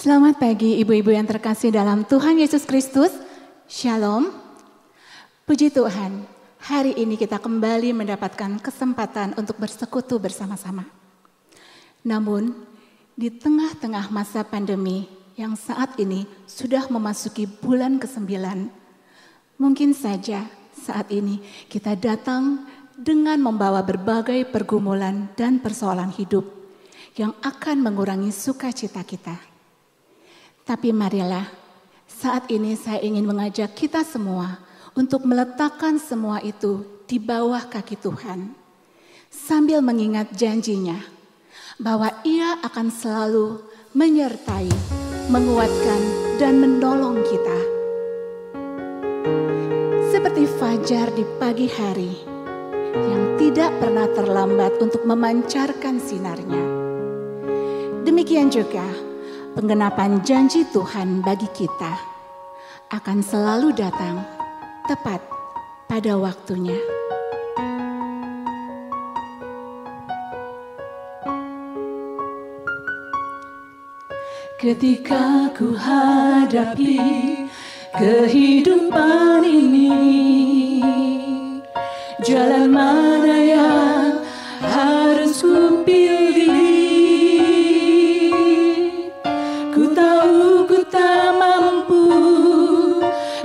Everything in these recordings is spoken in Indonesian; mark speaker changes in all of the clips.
Speaker 1: Selamat pagi ibu-ibu yang terkasih dalam Tuhan Yesus Kristus. Shalom. Puji Tuhan, hari ini kita kembali mendapatkan kesempatan untuk bersekutu bersama-sama. Namun, di tengah-tengah masa pandemi yang saat ini sudah memasuki bulan ke-9, mungkin saja saat ini kita datang dengan membawa berbagai pergumulan dan persoalan hidup yang akan mengurangi sukacita kita. Tapi marilah, saat ini saya ingin mengajak kita semua untuk meletakkan semua itu di bawah kaki Tuhan. Sambil mengingat janjinya bahwa Ia akan selalu menyertai, menguatkan, dan menolong kita. Seperti fajar di pagi hari yang tidak pernah terlambat untuk memancarkan sinarnya. Demikian juga penggenapan janji Tuhan bagi kita akan selalu datang tepat pada waktunya.
Speaker 2: Ketika ku hadapi kehidupan ini, jalan mana yang harus ku pilih? Ku tahu ku tak mampu,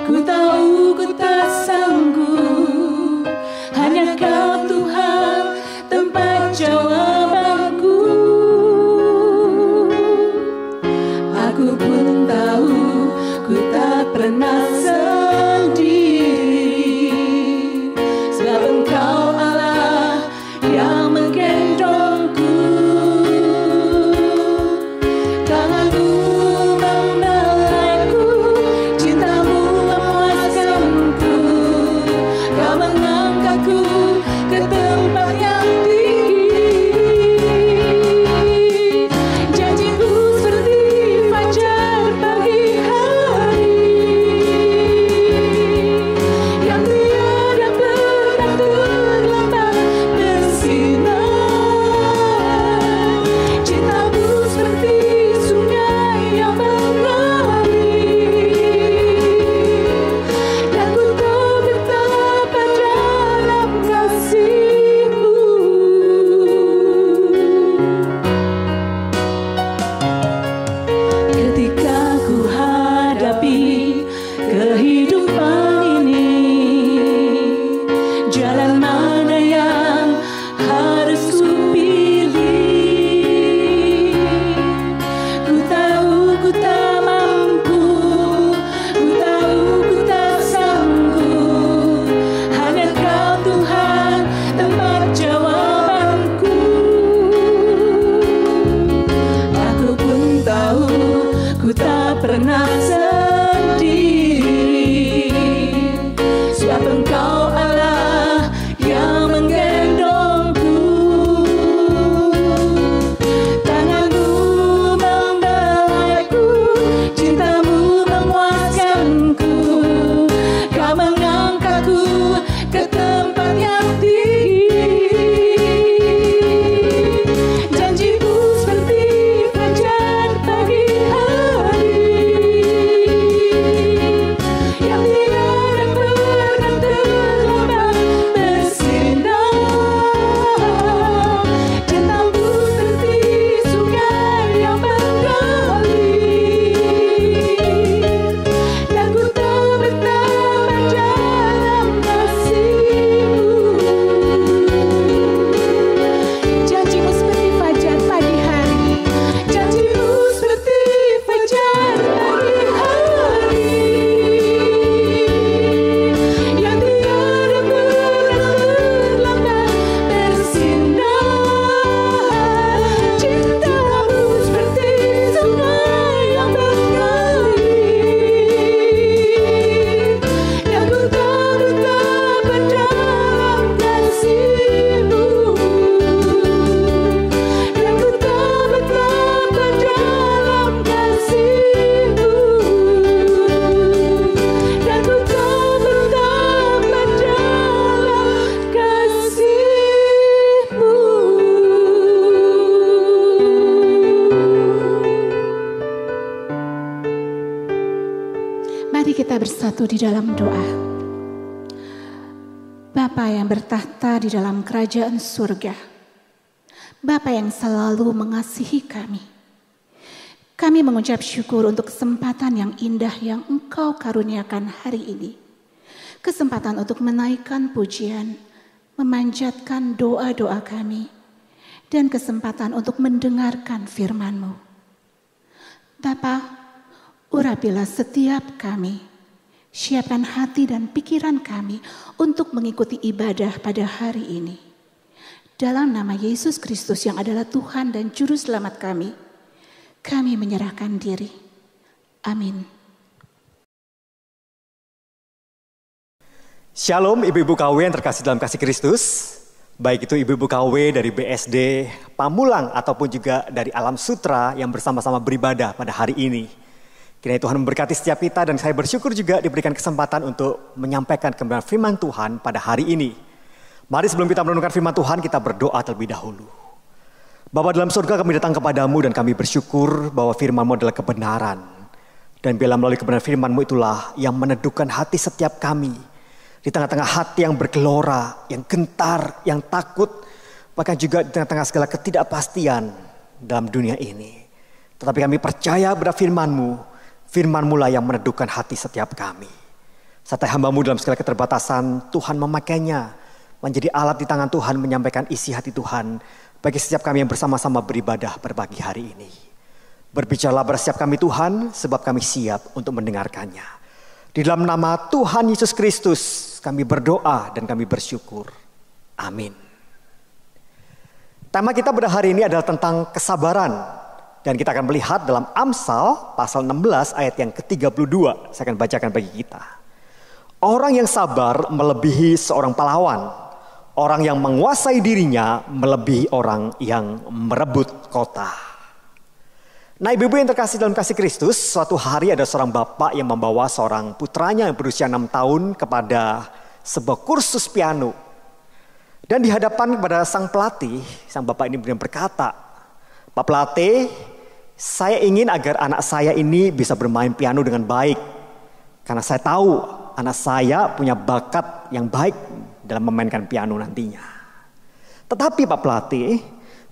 Speaker 2: ku tahu ku tak sanggup. Hanya Kau Tuhan tempat jawabanku. Aku pun tahu ku tak pernah sendiri, sebab Engkau Allah
Speaker 1: kita bersatu di dalam doa. Bapa yang bertahta di dalam kerajaan surga, Bapa yang selalu mengasihi kami mengucap syukur untuk kesempatan yang indah yang Engkau karuniakan hari ini. Kesempatan untuk menaikkan pujian, memanjatkan doa-doa kami, dan kesempatan untuk mendengarkan firman-Mu. Bapa, urapilah setiap kami, siapkan hati dan pikiran kami untuk mengikuti ibadah pada hari ini. Dalam nama Yesus Kristus yang adalah Tuhan dan Juru Selamat kami menyerahkan diri. Amin.
Speaker 3: Shalom ibu-ibu KW yang terkasih dalam kasih Kristus. Baik itu ibu-ibu KW dari BSD Pamulang ataupun juga dari Alam Sutra yang bersama-sama beribadah pada hari ini. Kiranya Tuhan memberkati setiap kita dan saya bersyukur juga diberikan kesempatan untuk menyampaikan kebenaran firman Tuhan pada hari ini. Mari sebelum kita merenungkan firman Tuhan kita berdoa terlebih dahulu. Bapa dalam surga, kami datang kepadamu dan kami bersyukur bahwa firman-Mu adalah kebenaran. Dan bila melalui kebenaran firman-Mu itulah yang meneduhkan hati setiap kami. Di tengah-tengah hati yang bergelora, yang gentar, yang takut. Bahkan juga di tengah-tengah segala ketidakpastian dalam dunia ini. Tetapi kami percaya pada firman-Mu. Firman-Mu lah yang meneduhkan hati setiap kami. Serta hamba-Mu dalam segala keterbatasan, Tuhan memakainya. Menjadi alat di tangan Tuhan menyampaikan isi hati Tuhan. Bagi setiap kami yang bersama-sama beribadah pada pagi hari ini. Berbicaralah pada setiap kami Tuhan, sebab kami siap untuk mendengarkannya. Di dalam nama Tuhan Yesus Kristus, kami berdoa dan kami bersyukur. Amin. Tema kita pada hari ini adalah tentang kesabaran. Dan kita akan melihat dalam Amsal pasal 16 ayat yang ke-32. Saya akan bacakan bagi kita. Orang yang sabar melebihi seorang pahlawan. Orang yang menguasai dirinya melebihi orang yang merebut kota. Nah ibu-ibu yang terkasih dalam kasih Kristus, suatu hari ada seorang bapak yang membawa seorang putranya yang berusia 6 tahun kepada sebuah kursus piano. Dan di hadapan kepada sang pelatih, sang bapak ini kemudian berkata, Pak pelatih, saya ingin agar anak saya ini bisa bermain piano dengan baik. Karena saya tahu anak saya punya bakat yang baik dalam memainkan piano nantinya. Tetapi Pak pelatih,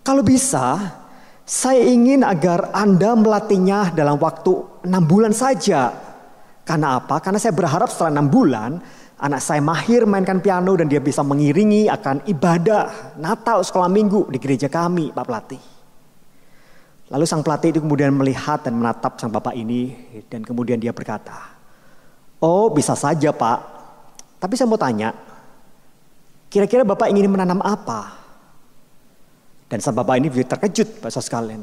Speaker 3: kalau bisa saya ingin agar Anda melatihnya dalam waktu 6 bulan saja. Karena apa? Karena saya berharap setelah 6 bulan anak saya mahir mainkan piano dan dia bisa mengiringi akan ibadah Natal sekolah minggu di gereja kami, Pak pelatih. Lalu sang pelatih itu kemudian melihat dan menatap sang bapak ini dan kemudian dia berkata, "Oh, bisa saja, Pak. Tapi saya mau tanya, kira-kira Bapak ingin menanam apa?" Dan sang bapak ini terkejut, Pak saudara sekalian.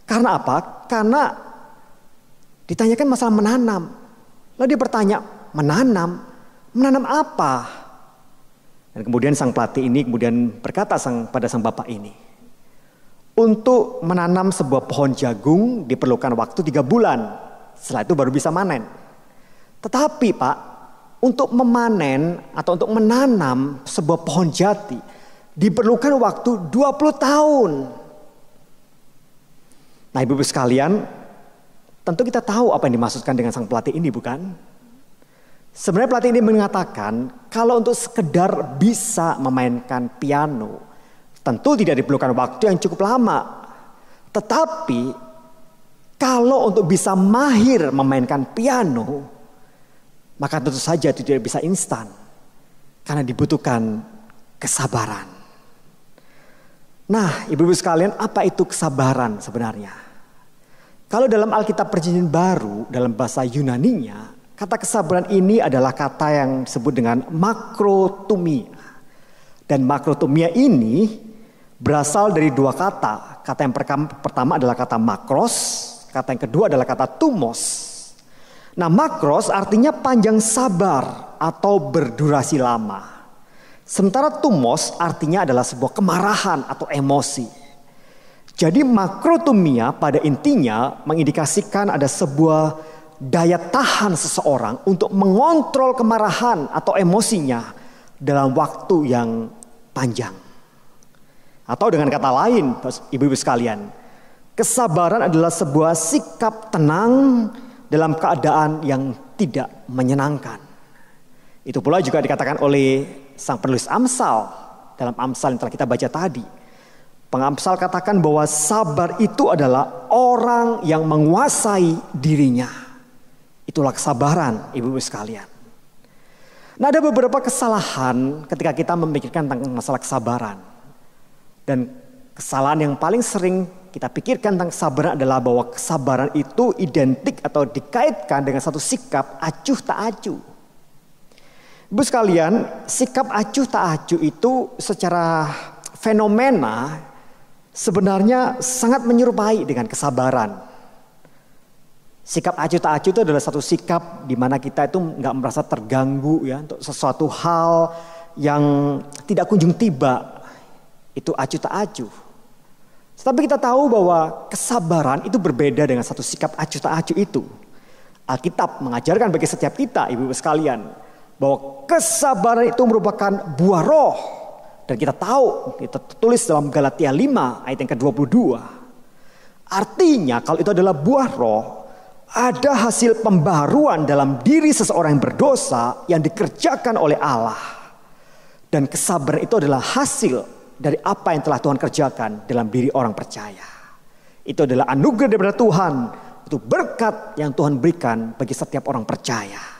Speaker 3: Karena apa? Karena ditanyakan masalah menanam. Lalu dia bertanya, menanam? Menanam apa? Dan kemudian sang pelatih ini kemudian berkata pada sang bapak ini, untuk menanam sebuah pohon jagung diperlukan waktu 3 bulan. Setelah itu baru bisa manen. Tetapi Pak, untuk memanen atau untuk menanam sebuah pohon jati diperlukan waktu 20 tahun. Nah ibu-ibu sekalian, tentu kita tahu apa yang dimaksudkan dengan sang pelatih ini, bukan? Sebenarnya pelatih ini mengatakan kalau untuk sekedar bisa memainkan piano tentu tidak diperlukan waktu yang cukup lama. Tetapi kalau untuk bisa mahir memainkan piano, maka tentu saja itu tidak bisa instan. Karena dibutuhkan kesabaran. Nah ibu-ibu sekalian, apa itu kesabaran sebenarnya? Kalau dalam Alkitab Perjanjian Baru, dalam bahasa Yunaninya, kata kesabaran ini adalah kata yang disebut dengan makrotumia. Dan makrotumia ini berasal dari 2 kata. Kata yang pertama adalah kata makros, kata yang kedua adalah kata tumos. Nah makros artinya panjang sabar atau berdurasi lama. Sementara tumos artinya adalah sebuah kemarahan atau emosi. Jadi makrotumia pada intinya mengindikasikan ada sebuah daya tahan seseorang untuk mengontrol kemarahan atau emosinya dalam waktu yang panjang. Atau dengan kata lain, ibu-ibu sekalian, kesabaran adalah sebuah sikap tenang dalam keadaan yang tidak menyenangkan. Itu pula juga dikatakan oleh sang penulis Amsal dalam Amsal yang telah kita baca tadi. Pengamsal katakan bahwa sabar itu adalah orang yang menguasai dirinya. Itulah kesabaran, ibu-ibu sekalian. Nah, ada beberapa kesalahan ketika kita memikirkan tentang masalah kesabaran. Dan kesalahan yang paling sering kita pikirkan tentang kesabaran adalah bahwa kesabaran itu identik atau dikaitkan dengan satu sikap acuh tak acuh. Ibu sekalian, sikap acuh tak acuh itu secara fenomena sebenarnya sangat menyerupai dengan kesabaran. Sikap acuh tak acuh itu adalah satu sikap di mana kita itu nggak merasa terganggu ya untuk sesuatu hal yang tidak kunjung tiba. Itu acuh tak acuh. Tetapi kita tahu bahwa kesabaran itu berbeda dengan satu sikap acuh tak acuh itu. Alkitab mengajarkan bagi setiap kita, ibu-ibu sekalian, bahwa kesabaran itu merupakan buah roh. Dan kita tahu, kita tulis dalam Galatia 5 ayat yang ke-22. Artinya kalau itu adalah buah roh, ada hasil pembaharuan dalam diri seseorang yang berdosa yang dikerjakan oleh Allah. Dan kesabaran itu adalah hasil dari apa yang telah Tuhan kerjakan dalam diri orang percaya. Itu adalah anugerah daripada Tuhan. Itu berkat yang Tuhan berikan bagi setiap orang percaya.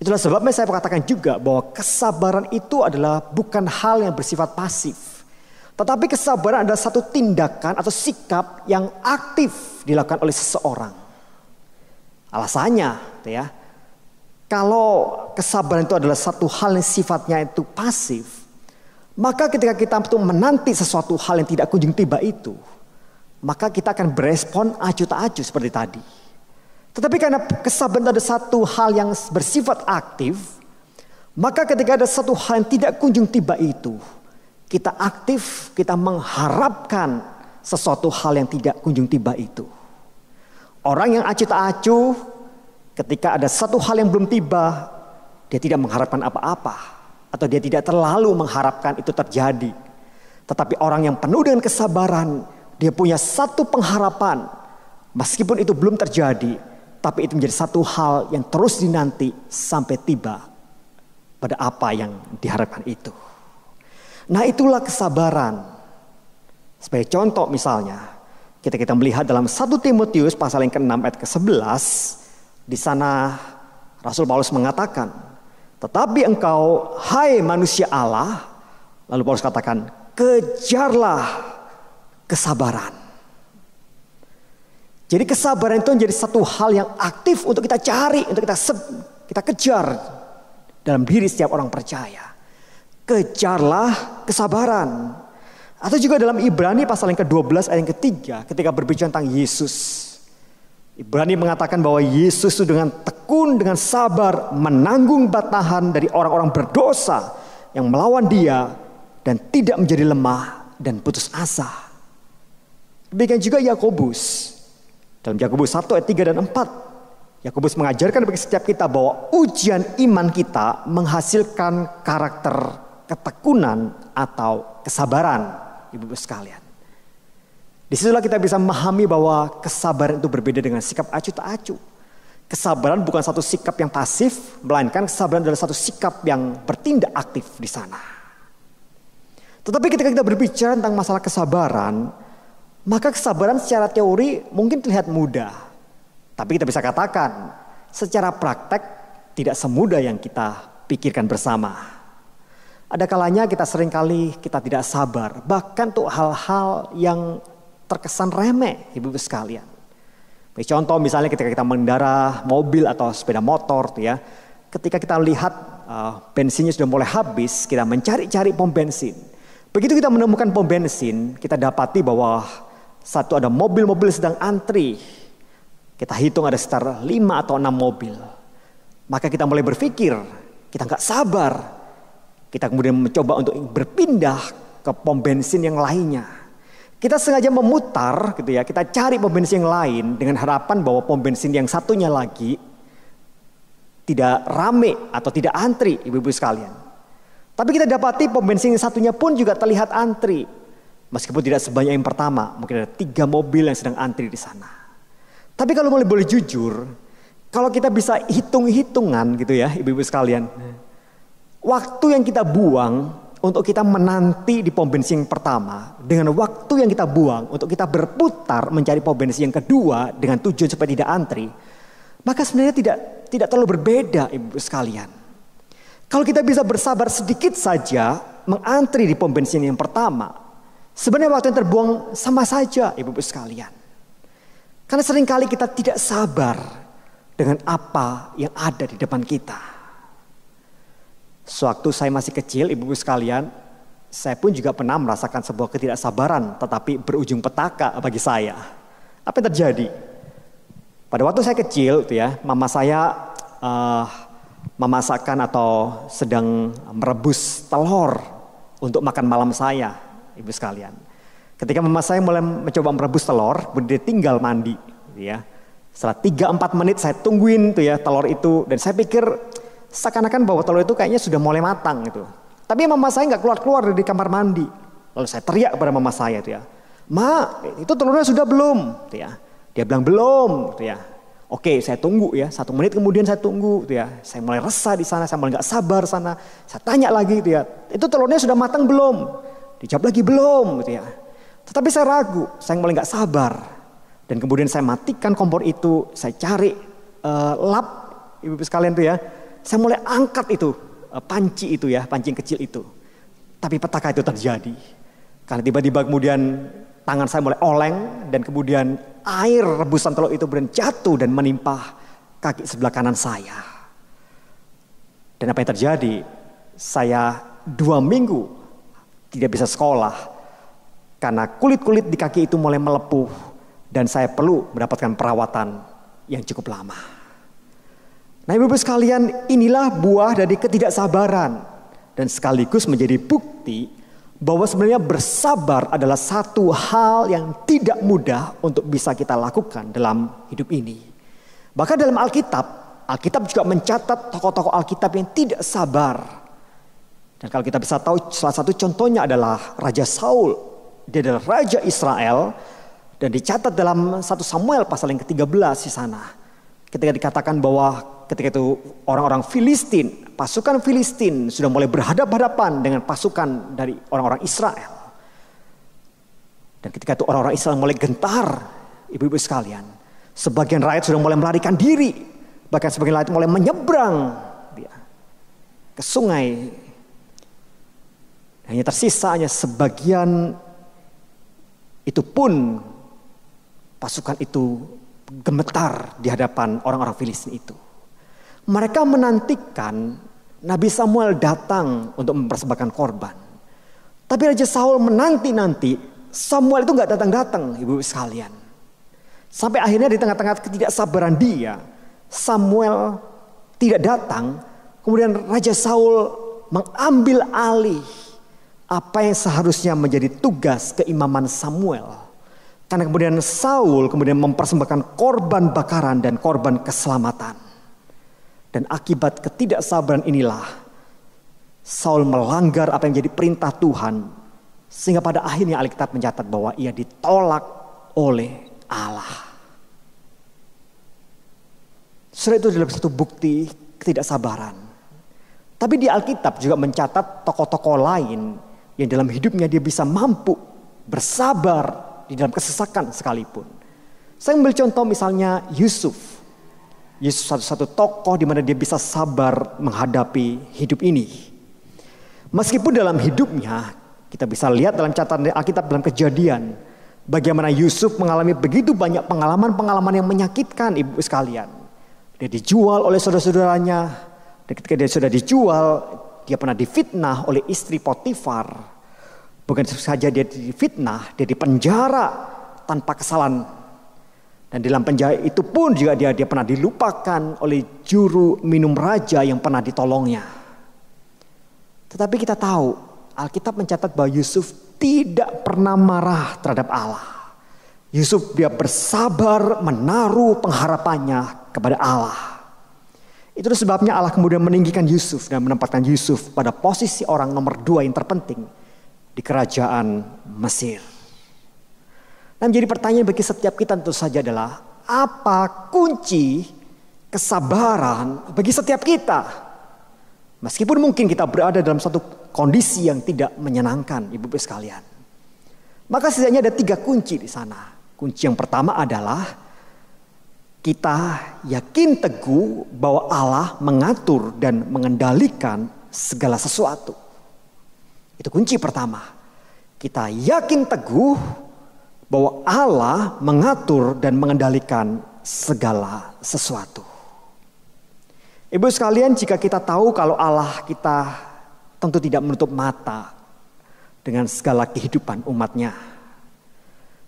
Speaker 3: Itulah sebabnya saya katakan juga bahwa kesabaran itu adalah bukan hal yang bersifat pasif. Tetapi kesabaran adalah satu tindakan atau sikap yang aktif dilakukan oleh seseorang. Alasannya ya, kalau kesabaran itu adalah satu hal yang sifatnya itu pasif, maka ketika kita menanti sesuatu hal yang tidak kunjung tiba itu, maka kita akan berespon acuh tak acuh seperti tadi. Tetapi karena kesabaran ada satu hal yang bersifat aktif, maka ketika ada satu hal yang tidak kunjung tiba itu, kita aktif, kita mengharapkan sesuatu hal yang tidak kunjung tiba itu. Orang yang acuh tak acuh, ketika ada satu hal yang belum tiba, dia tidak mengharapkan apa-apa. Atau dia tidak terlalu mengharapkan itu terjadi. Tetapi orang yang penuh dengan kesabaran, dia punya satu pengharapan. Meskipun itu belum terjadi, tapi itu menjadi satu hal yang terus dinanti sampai tiba pada apa yang diharapkan itu. Nah, itulah kesabaran. Sebagai contoh misalnya, kita melihat dalam 1 Timotius pasal yang ke-6 ayat ke-11, di sana Rasul Paulus mengatakan, tetapi engkau, hai manusia Allah, lalu Paulus katakan, kejarlah kesabaran. Jadi kesabaran itu menjadi satu hal yang aktif untuk kita cari, untuk kita kejar dalam diri setiap orang percaya. Kejarlah kesabaran. Atau juga dalam Ibrani pasal yang ke-12 ayat yang ke-3 ketika berbicara tentang Yesus. Ibrani mengatakan bahwa Yesus itu dengan tekun, dengan sabar menanggung batahan dari orang-orang berdosa yang melawan dia dan tidak menjadi lemah dan putus asa. Demikian juga Yakobus. Dalam Yakobus 1 ayat 3 dan 4. Yakobus mengajarkan bagi setiap kita bahwa ujian iman kita menghasilkan karakter ketekunan atau kesabaran, ibu-ibu sekalian. Disitulah kita bisa memahami bahwa kesabaran itu berbeda dengan sikap acuh tak acuh. Kesabaran bukan satu sikap yang pasif, melainkan kesabaran adalah satu sikap yang bertindak aktif di sana. Tetapi ketika kita berbicara tentang masalah kesabaran, maka kesabaran secara teori mungkin terlihat mudah. Tapi kita bisa katakan, secara praktek tidak semudah yang kita pikirkan bersama. Ada kalanya kita seringkali kita tidak sabar, bahkan untuk hal-hal yang terkesan remeh, ibu-ibu sekalian. Contoh misalnya ketika kita mengendara mobil atau sepeda motor, ya, ketika kita lihat bensinnya sudah mulai habis, kita mencari-cari pom bensin. Begitu kita menemukan pom bensin, kita dapati bahwa satu ada mobil-mobil sedang antri. Kita hitung ada sekitar 5 atau 6 mobil. Maka kita mulai berpikir, kita nggak sabar. Kita kemudian mencoba untuk berpindah ke pom bensin yang lainnya. Kita sengaja memutar gitu ya, kita cari pom bensin yang lain dengan harapan bahwa pom bensin yang satunya lagi tidak rame atau tidak antri, ibu-ibu sekalian. Tapi kita dapati pom bensin yang satunya pun juga terlihat antri. Meskipun tidak sebanyak yang pertama, mungkin ada 3 mobil yang sedang antri di sana. Tapi kalau boleh jujur, Kalau kita bisa hitung-hitungan gitu ya ibu-ibu sekalian. Waktu yang kita buang untuk kita menanti di pom bensin yang pertama. Dengan waktu yang kita buang untuk kita berputar mencari pom bensin yang kedua. Dengan tujuan supaya tidak antri. Maka sebenarnya tidak terlalu berbeda ibu sekalian. Kalau kita bisa bersabar sedikit saja mengantri di pom bensin yang pertama. Sebenarnya waktu yang terbuang sama saja ibu sekalian. Karena seringkali kita tidak sabar dengan apa yang ada di depan kita. Sewaktu saya masih kecil, ibu-ibu sekalian, saya pun juga pernah merasakan sebuah ketidaksabaran, tetapi berujung petaka bagi saya. Apa yang terjadi? Pada waktu saya kecil, itu ya, mama saya memasakkan atau sedang merebus telur untuk makan malam saya, ibu sekalian. Ketika mama saya mulai mencoba merebus telur, dia tinggal mandi, gitu ya. Setelah 3-4 menit saya tungguin tuh ya telur itu. Dan saya pikir seakan-akan bahwa telur itu kayaknya sudah mulai matang gitu. Tapi mama saya nggak keluar-keluar dari kamar mandi. Lalu saya teriak kepada mama saya itu ya. Ma, itu telurnya sudah belum? Gitu ya. Dia bilang belum gitu ya. Oke, saya tunggu ya. 1 menit kemudian saya tunggu gitu ya. Saya mulai resah di sana, saya mulai nggak sabar sana. Saya tanya lagi gitu ya. Itu telurnya sudah matang belum? Dijawab lagi belum gitu ya. Tetapi saya ragu, saya mulai nggak sabar. Dan kemudian saya matikan kompor itu, saya cari lap, ibu-ibu sekalian tuh ya. Saya mulai angkat itu, panci itu ya, panci yang kecil itu. Tapi petaka itu terjadi. Karena tiba-tiba kemudian tangan saya mulai oleng dan kemudian air rebusan telur itu kemudian jatuh dan menimpa kaki sebelah kanan saya. Dan apa yang terjadi? Saya 2 minggu tidak bisa sekolah karena kulit-kulit di kaki itu mulai melepuh. Dan saya perlu mendapatkan perawatan yang cukup lama. Nah ibu-ibu sekalian, inilah buah dari ketidaksabaran. Dan sekaligus menjadi bukti bahwa sebenarnya bersabar adalah satu hal yang tidak mudah untuk bisa kita lakukan dalam hidup ini. Bahkan dalam Alkitab juga mencatat tokoh-tokoh Alkitab yang tidak sabar. Dan kalau kita bisa tahu salah satu contohnya adalah Raja Saul. Dia adalah Raja Israel. Dan dicatat dalam 1 Samuel pasal yang ke-13 di sana. Ketika dikatakan bahwa ketika itu orang-orang Filistin, pasukan Filistin sudah mulai berhadapan-hadapan dengan pasukan dari orang-orang Israel. Dan ketika itu orang-orang Israel mulai gentar, ibu-ibu sekalian. Sebagian rakyat sudah mulai melarikan diri. Bahkan sebagian rakyat mulai menyeberang ke sungai. Hanya tersisa hanya sebagian, itu pun pasukan itu gemetar di hadapan orang-orang Filistin itu. Mereka menantikan Nabi Samuel datang untuk mempersembahkan korban. Tapi Raja Saul menanti-nanti Samuel itu gak datang-datang, ibu sekalian. Sampai akhirnya di tengah-tengah ketidaksabaran dia, Samuel tidak datang. Kemudian Raja Saul mengambil alih apa yang seharusnya menjadi tugas keimaman Samuel. Karena kemudian Saul kemudian mempersembahkan korban bakaran dan korban keselamatan. Dan akibat ketidaksabaran inilah Saul melanggar apa yang menjadi perintah Tuhan. Sehingga pada akhirnya Alkitab mencatat bahwa ia ditolak oleh Allah. Saudara, itu adalah satu bukti ketidaksabaran. Tapi di Alkitab juga mencatat tokoh-tokoh lain yang dalam hidupnya dia bisa mampu bersabar di dalam kesesakan sekalipun. Saya ambil contoh misalnya Yusuf. Yusuf satu-satu tokoh di mana dia bisa sabar menghadapi hidup ini. Meskipun dalam hidupnya kita bisa lihat dalam catatan Alkitab dalam Kejadian bagaimana Yusuf mengalami begitu banyak pengalaman-pengalaman yang menyakitkan ibu sekalian. Dia dijual oleh saudara-saudaranya. Dan ketika dia sudah dijual, dia pernah difitnah oleh istri Potifar. Bukan saja dia difitnah, dia dipenjara tanpa kesalahan. Dan dalam penjara itu pun juga dia pernah dilupakan oleh juru minum raja yang pernah ditolongnya. Tetapi kita tahu, Alkitab mencatat bahwa Yusuf tidak pernah marah terhadap Allah. Yusuf dia bersabar menaruh pengharapannya kepada Allah. Itu sebabnya Allah kemudian meninggikan Yusuf dan menempatkan Yusuf pada posisi orang nomor 2 yang terpenting di kerajaan Mesir. Nah, menjadi pertanyaan bagi setiap kita tentu saja adalah apa kunci kesabaran bagi setiap kita. Meskipun mungkin kita berada dalam satu kondisi yang tidak menyenangkan, Ibu-ibu sekalian. Maka setidaknya ada 3 kunci di sana. Kunci yang pertama adalah kita yakin teguh bahwa Allah mengatur dan mengendalikan segala sesuatu. Itu kunci pertama. Kita yakin teguh bahwa Allah mengatur dan mengendalikan segala sesuatu. Ibu sekalian, jika kita tahu kalau Allah, kita tentu tidak menutup mata dengan segala kehidupan umatnya.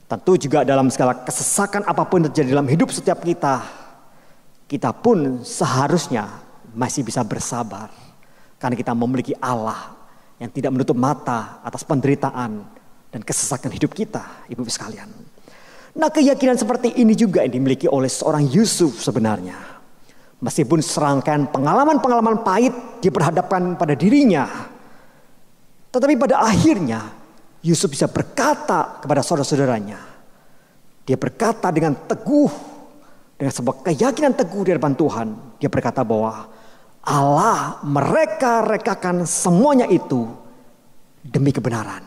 Speaker 3: Tentu juga dalam segala kesesakan apapun terjadi dalam hidup setiap kita, kita pun seharusnya masih bisa bersabar. Karena kita memiliki Allah yang tidak menutup mata atas penderitaan dan kesesakan hidup kita, Ibu sekalian. Nah, keyakinan seperti ini juga yang dimiliki oleh seorang Yusuf sebenarnya. Meskipun serangkaian pengalaman-pengalaman pahit diperhadapkan pada dirinya, tetapi pada akhirnya Yusuf bisa berkata kepada saudara-saudaranya. Dia berkata dengan teguh, dengan sebuah keyakinan teguh di hadapan Tuhan. Dia berkata bahwa Allah mereka-rekakan semuanya itu demi kebenaran.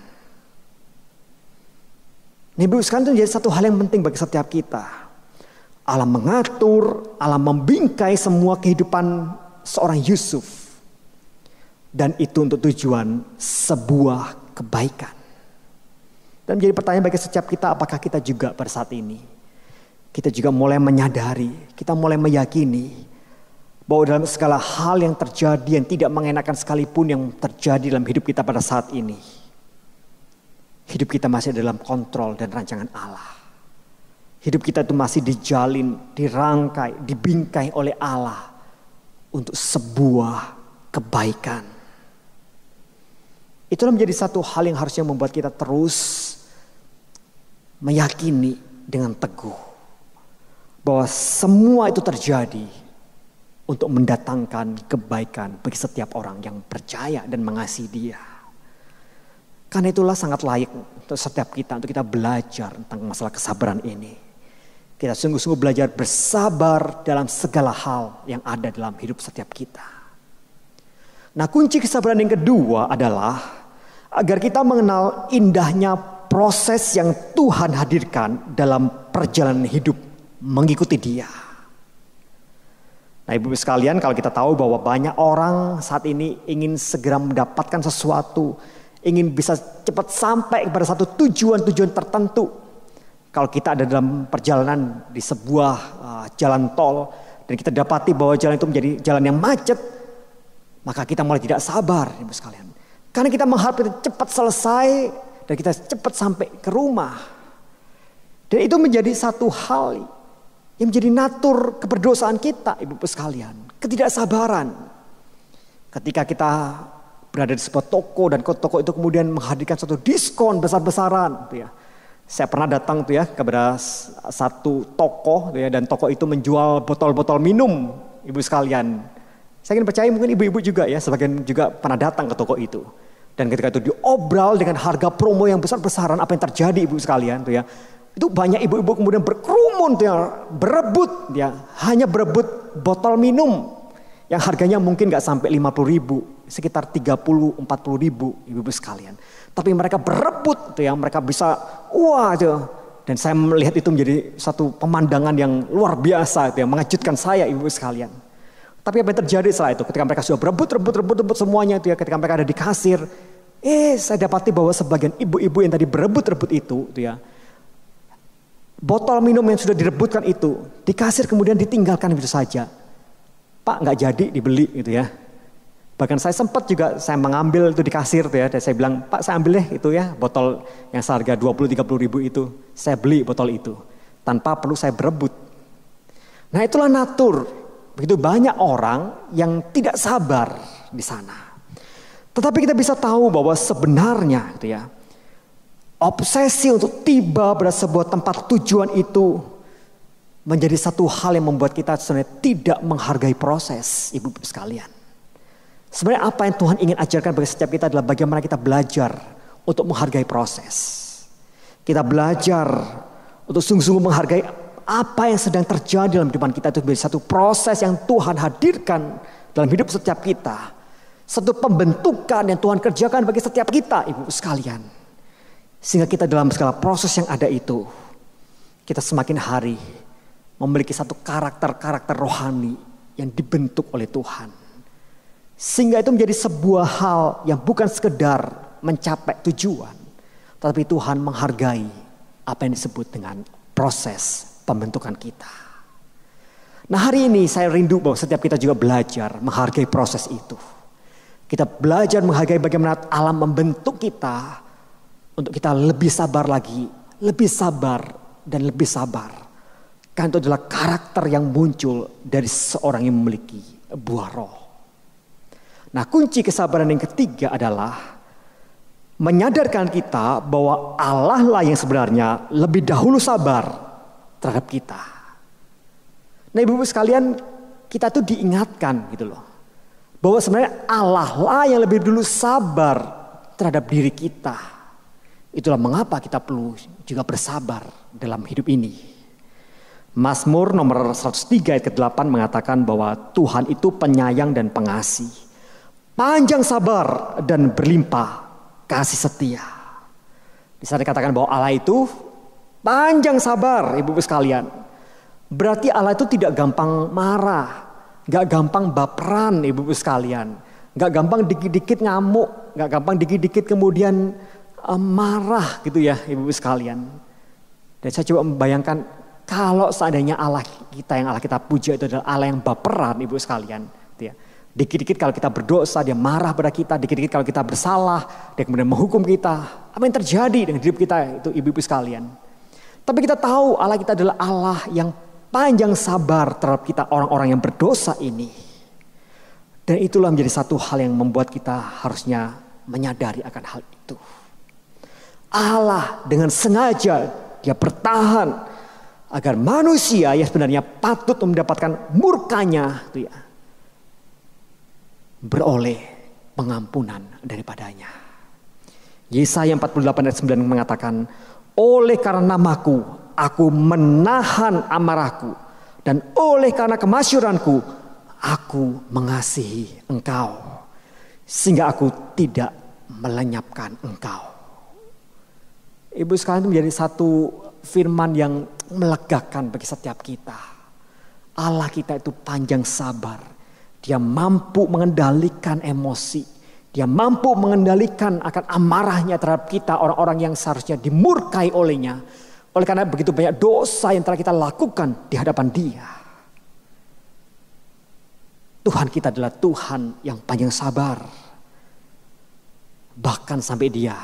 Speaker 3: Ini Ibu sekalian, itu menjadi satu hal yang penting bagi setiap kita. Allah mengatur, Allah membingkai semua kehidupan seorang Yusuf. Dan itu untuk tujuan sebuah kebaikan. Dan menjadi pertanyaan bagi setiap kita, apakah kita juga pada saat ini, kita juga mulai menyadari, kita mulai meyakini bahwa dalam segala hal yang terjadi yang tidak mengenakan sekalipun yang terjadi dalam hidup kita pada saat ini, hidup kita masih dalam kontrol dan rancangan Allah. Hidup kita itu masih dijalin, dirangkai, dibingkai oleh Allah untuk sebuah kebaikan. Itulah menjadi satu hal yang harusnya membuat kita terus meyakini dengan teguh bahwa semua itu terjadi untuk mendatangkan kebaikan bagi setiap orang yang percaya dan mengasihi Dia. Karena itulah sangat layak untuk setiap kita, untuk kita belajar tentang masalah kesabaran ini. Kita sungguh-sungguh belajar bersabar dalam segala hal yang ada dalam hidup setiap kita. Nah, kunci kesabaran yang kedua adalah agar kita mengenal indahnya proses yang Tuhan hadirkan dalam perjalanan hidup mengikuti Dia. Nah, Ibu sekalian, kalau kita tahu bahwa banyak orang saat ini ingin segera mendapatkan sesuatu, ingin bisa cepat sampai kepada satu tujuan-tujuan tertentu. Kalau kita ada dalam perjalanan di sebuah jalan tol dan kita dapati bahwa jalan itu menjadi jalan yang macet, maka kita mulai tidak sabar, Ibu sekalian. Karena kita mengharap itu cepat selesai dan kita cepat sampai ke rumah. Dan itu menjadi satu hal yang menjadi natur keberdosaan kita, Ibu sekalian. Ketidaksabaran. Ketika kita berada di sebuah toko dan toko itu kemudian menghadirkan suatu diskon besar-besaran, gitu ya. Saya pernah datang tuh ya kepada satu toko tuh ya, dan toko itu menjual botol-botol minum, Ibu sekalian. Saya ingin percaya mungkin ibu-ibu juga ya, sebagian juga pernah datang ke toko itu. Dan ketika itu diobral dengan harga promo yang besar-besaran, apa yang terjadi Ibu sekalian tuh ya. Itu banyak ibu-ibu kemudian berkerumun tuh ya, berebut ya, hanya berebut botol minum yang harganya mungkin gak sampai 50.000, sekitar 30-40 ribu ibu-ibu sekalian. Tapi mereka berebut tuh ya, mereka bisa wah itu. Dan saya melihat itu menjadi satu pemandangan yang luar biasa itu ya, mengejutkan saya ibu sekalian. Tapi apa yang terjadi setelah itu, ketika mereka sudah berebut semuanya itu ya, ketika mereka ada di kasir, saya dapati bahwa sebagian ibu-ibu yang tadi berebut itu ya, botol minum yang sudah direbutkan itu di kasir kemudian ditinggalkan begitu saja. Pak, nggak jadi dibeli gitu ya. Bahkan saya sempat juga saya mengambil itu di kasir tuh ya, dan saya bilang, Pak saya ambil deh itu ya, botol yang seharga 20-30 ribu itu, saya beli botol itu tanpa perlu saya berebut. Nah, itulah natur. Begitu banyak orang yang tidak sabar di sana. Tetapi kita bisa tahu bahwa sebenarnya gitu ya, obsesi untuk tiba pada sebuah tempat tujuan itu menjadi satu hal yang membuat kita sebenarnya tidak menghargai proses, ibu-ibu sekalian. Sebenarnya apa yang Tuhan ingin ajarkan bagi setiap kita adalah bagaimana kita belajar untuk menghargai proses. Kita belajar untuk sungguh-sungguh menghargai apa yang sedang terjadi dalam kehidupan kita itu menjadi satu proses yang Tuhan hadirkan dalam hidup setiap kita. Satu pembentukan yang Tuhan kerjakan bagi setiap kita, ibu sekalian. Sehingga kita dalam segala proses yang ada itu, kita semakin hari memiliki satu karakter-karakter rohani yang dibentuk oleh Tuhan. Sehingga itu menjadi sebuah hal yang bukan sekedar mencapai tujuan, tapi Tuhan menghargai apa yang disebut dengan proses pembentukan kita. Nah, hari ini saya rindu bahwa setiap kita juga belajar menghargai proses itu. Kita belajar menghargai bagaimana alam membentuk kita untuk kita lebih sabar lagi, lebih sabar dan lebih sabar. Karena itu adalah karakter yang muncul dari seorang yang memiliki buah roh. Nah, kunci kesabaran yang ketiga adalah menyadarkan kita bahwa Allah lah yang sebenarnya lebih dahulu sabar terhadap kita. Nah, ibu-ibu sekalian, kita tuh diingatkan gitu loh, bahwa sebenarnya Allah lah yang lebih dulu sabar terhadap diri kita. Itulah mengapa kita perlu juga bersabar dalam hidup ini. Mazmur nomor 103 ayat ke-8 mengatakan bahwa Tuhan itu penyayang dan pengasih, panjang sabar dan berlimpah kasih setia. Di sana dikatakan bahwa Allah itu panjang sabar, ibu-ibu sekalian. Berarti Allah itu tidak gampang marah, gak gampang baperan, ibu-ibu sekalian. Gak gampang dikit-dikit ngamuk, gak gampang dikit-dikit kemudian marah gitu ya, ibu-ibu sekalian. Dan saya coba membayangkan kalau seandainya Allah kita yang Allah kita puja itu adalah Allah yang baperan, ibu sekalian. Gitu ya. Dikit-dikit kalau kita berdosa dia marah pada kita, dikit-dikit kalau kita bersalah dia kemudian menghukum kita. Apa yang terjadi dengan hidup kita itu ibu-ibu sekalian. Tapi kita tahu Allah kita adalah Allah yang panjang sabar terhadap kita orang-orang yang berdosa ini. Dan itulah menjadi satu hal yang membuat kita harusnya menyadari akan hal itu. Allah dengan sengaja dia bertahan agar manusia yang sebenarnya patut mendapatkan murkanya itu ya, beroleh pengampunan daripadanya. Yesaya 48 ayat 9 mengatakan, oleh karena namaku, aku menahan amarahku, dan oleh karena kemasyuranku, aku mengasihi engkau, sehingga aku tidak melenyapkan engkau. Ibu sekalian, itu menjadi satu firman yang melegakan bagi setiap kita. Allah kita itu panjang sabar. Dia mampu mengendalikan emosi. Dia mampu mengendalikan akan amarahnya terhadap kita, orang-orang yang seharusnya dimurkai olehnya. Oleh karena begitu banyak dosa yang telah kita lakukan di hadapan Dia. Tuhan kita adalah Tuhan yang panjang sabar. Bahkan sampai Dia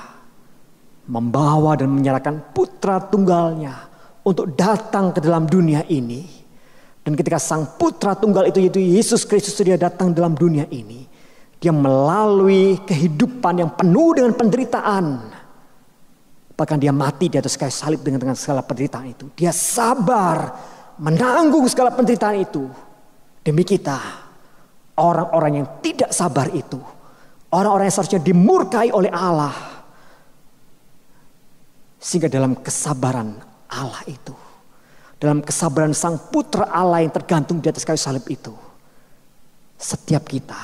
Speaker 3: membawa dan menyerahkan putra tunggalnya untuk datang ke dalam dunia ini. Dan ketika sang putra tunggal itu yaitu Yesus Kristus, dia datang dalam dunia ini, dia melalui kehidupan yang penuh dengan penderitaan. Bahkan dia mati di atas kayu salib dengan segala penderitaan itu. Dia sabar menanggung segala penderitaan itu demi kita, orang-orang yang tidak sabar itu, orang-orang yang seharusnya dimurkai oleh Allah. Sehingga dalam kesabaran Allah itu, dalam kesabaran sang putra Allah yang tergantung di atas kayu salib itu, setiap kita,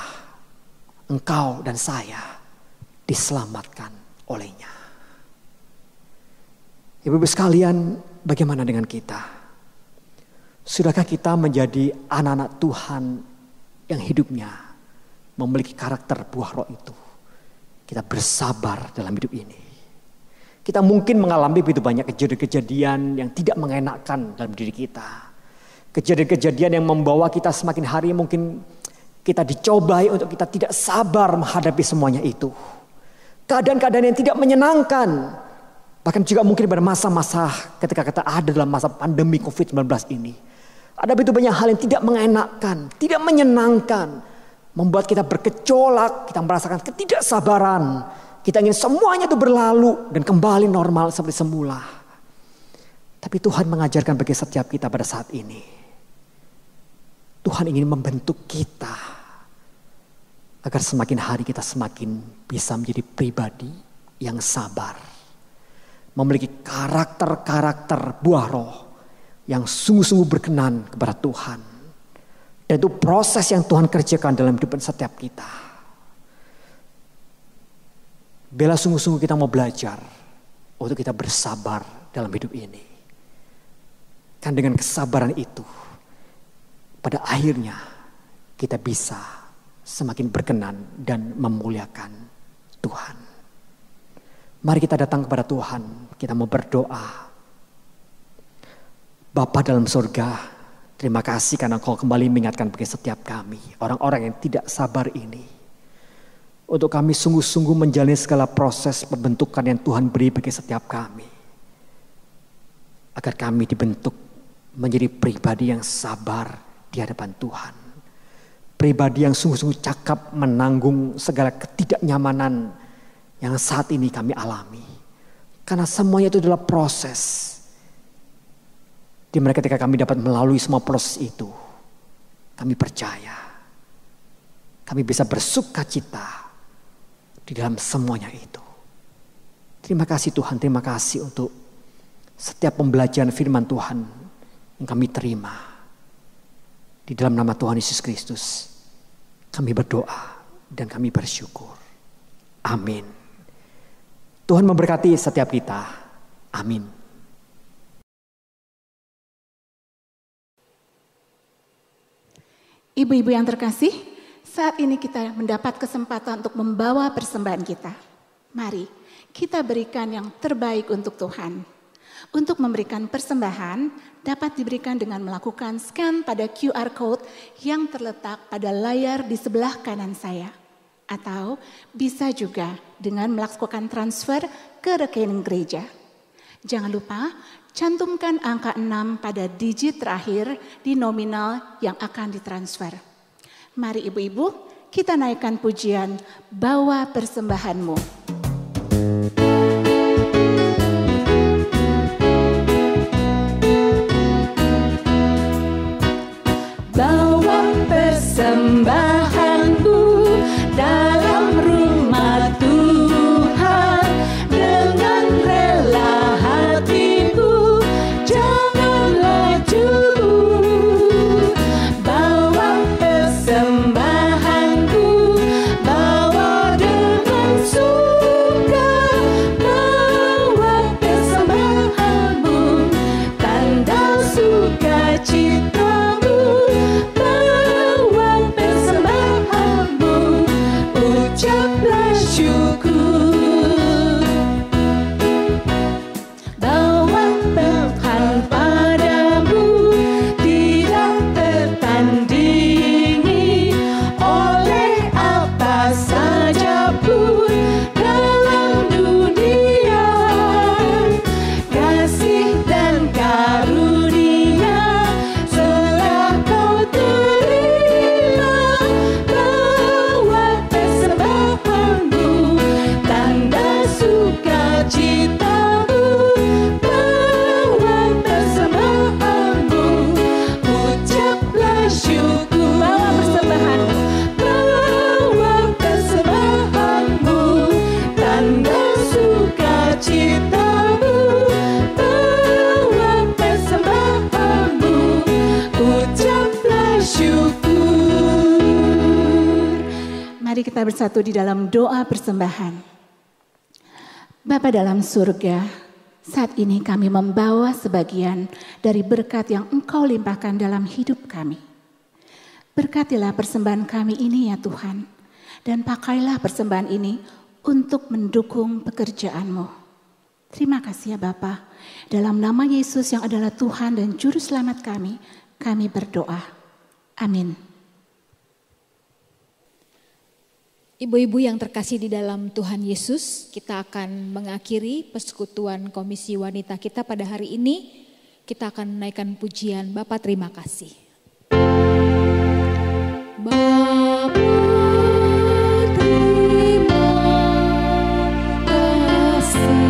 Speaker 3: engkau dan saya, diselamatkan olehnya. Ibu-ibu sekalian, bagaimana dengan kita? Sudahkah kita menjadi anak-anak Tuhan yang hidupnya memiliki karakter buah roh itu? Kita bersabar dalam hidup ini. Kita mungkin mengalami begitu banyak kejadian-kejadian yang tidak mengenakan dalam diri kita. Kejadian-kejadian yang membawa kita semakin hari mungkin kita dicobai untuk kita tidak sabar menghadapi semuanya itu. Keadaan-keadaan yang tidak menyenangkan. Bahkan juga mungkin pada masa-masa ketika kita ada dalam masa pandemi COVID-19 ini. Ada begitu banyak hal yang tidak mengenakan, tidak menyenangkan. Membuat kita bergejolak, kita merasakan ketidaksabaran. Kita ingin semuanya itu berlalu dan kembali normal seperti semula. Tapi Tuhan mengajarkan bagi setiap kita pada saat ini. Tuhan ingin membentuk kita. Agar semakin hari kita semakin bisa menjadi pribadi yang sabar. Memiliki karakter-karakter buah roh. yang sungguh-sungguh berkenan kepada Tuhan. Dan itu proses yang Tuhan kerjakan dalam hidup setiap kita. Bella, sungguh-sungguh kita mau belajar untuk kita bersabar dalam hidup ini. Kan dengan kesabaran itu, pada akhirnya kita bisa semakin berkenan dan memuliakan Tuhan. Mari kita datang kepada Tuhan, kita mau berdoa. Bapa dalam surga, terima kasih karena Kau kembali mengingatkan bagi setiap kami, orang-orang yang tidak sabar ini. Untuk kami sungguh-sungguh menjalani segala proses pembentukan yang Tuhan beri bagi setiap kami. Agar kami dibentuk menjadi pribadi yang sabar di hadapan Tuhan. Pribadi yang sungguh-sungguh cakap menanggung segala ketidaknyamanan yang saat ini kami alami. Karena semuanya itu adalah proses. Dimana ketika kami dapat melalui semua proses itu, kami percaya, kami bisa bersuka cita di dalam semuanya itu. Terima kasih Tuhan, terima kasih untuk setiap pembelajaran firman Tuhan yang kami terima. Di dalam nama Tuhan Yesus Kristus, kami berdoa dan kami bersyukur. Amin. Tuhan memberkati setiap kita. Amin.
Speaker 1: Ibu-ibu yang terkasih, saat ini kita mendapat kesempatan untuk membawa persembahan kita. Mari kita berikan yang terbaik untuk Tuhan. Untuk memberikan persembahan dapat diberikan dengan melakukan scan pada QR Code yang terletak pada layar di sebelah kanan saya. Atau bisa juga dengan melakukan transfer ke rekening gereja. Jangan lupa cantumkan angka 6 pada digit terakhir di nominal yang akan ditransfer. Mari ibu-ibu, kita naikkan pujian Bawa Persembahanmu.
Speaker 2: Bawa persembahanmu dalam rumah Tuhan dengan rela hatimu, janganlah juru. Bawa persembahanmu, bawa dengan suka, bawa persembahanmu, tanda sukacita. Ucaplah syukur, bawa Tuhan padamu, tidak tertandingi oleh apa saja pun dalam dunia. Kasih dan karunia telah kau terima, bawa persembahanmu, tanda sukacitamu, bawa persembahanmu, ucaplah syukur. Bawa persembahanmu, bawa persembahanmu, tanda sukacitamu, bawa persembahanmu, ucaplah syukur.
Speaker 1: Mari kita bersatu di dalam doa persembahan. Bapa dalam surga, saat ini kami membawa sebagian dari berkat yang Engkau limpahkan dalam hidup kami. Berkatilah persembahan kami ini ya Tuhan, dan pakailah persembahan ini untuk mendukung pekerjaan-Mu. Terima kasih ya Bapa. Dalam nama Yesus yang adalah Tuhan dan Juru Selamat kami berdoa. Amin.
Speaker 4: Ibu-ibu yang terkasih di dalam Tuhan Yesus, kita akan mengakhiri persekutuan Komisi Wanita kita pada hari ini. Kita akan menaikkan pujian Bapa terima kasih. Bapa terima kasih.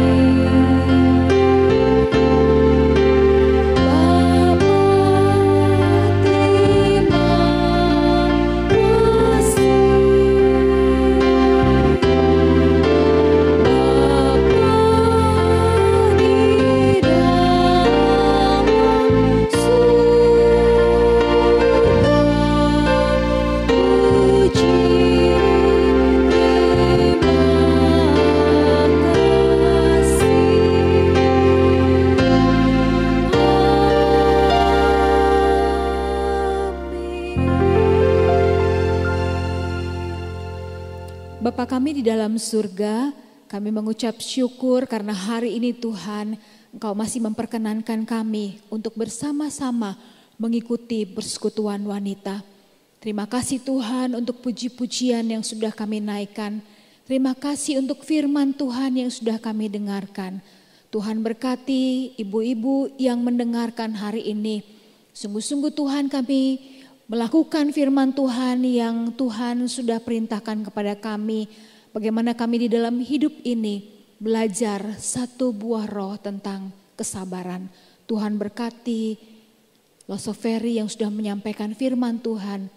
Speaker 2: Surga
Speaker 4: Bapa kami di dalam surga, kami mengucap syukur karena hari ini Tuhan, Engkau masih memperkenankan kami untuk bersama-sama mengikuti persekutuan wanita. Terima kasih Tuhan untuk puji-pujian yang sudah kami naikkan. Terima kasih untuk firman Tuhan yang sudah kami dengarkan. Tuhan berkati ibu-ibu yang mendengarkan hari ini. Sungguh-sungguh Tuhan, kami melakukan firman Tuhan yang Tuhan sudah perintahkan kepada kami. Bagaimana kami di dalam hidup ini belajar satu buah roh tentang kesabaran. Tuhan berkati Losoferi yang sudah menyampaikan firman Tuhan.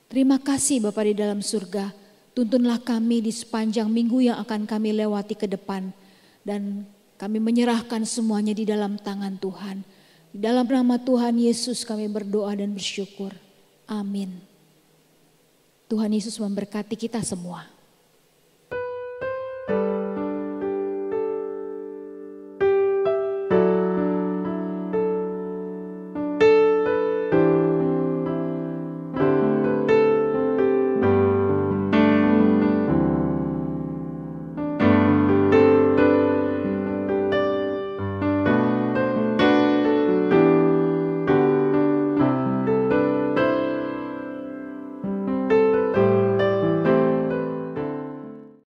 Speaker 4: Terima kasih Bapa di dalam surga. Tuntunlah kami di sepanjang minggu yang akan kami lewati ke depan. Dan kami menyerahkan semuanya di dalam tangan Tuhan. Di dalam nama Tuhan Yesus kami berdoa dan bersyukur. Amin. Tuhan Yesus memberkati kita semua.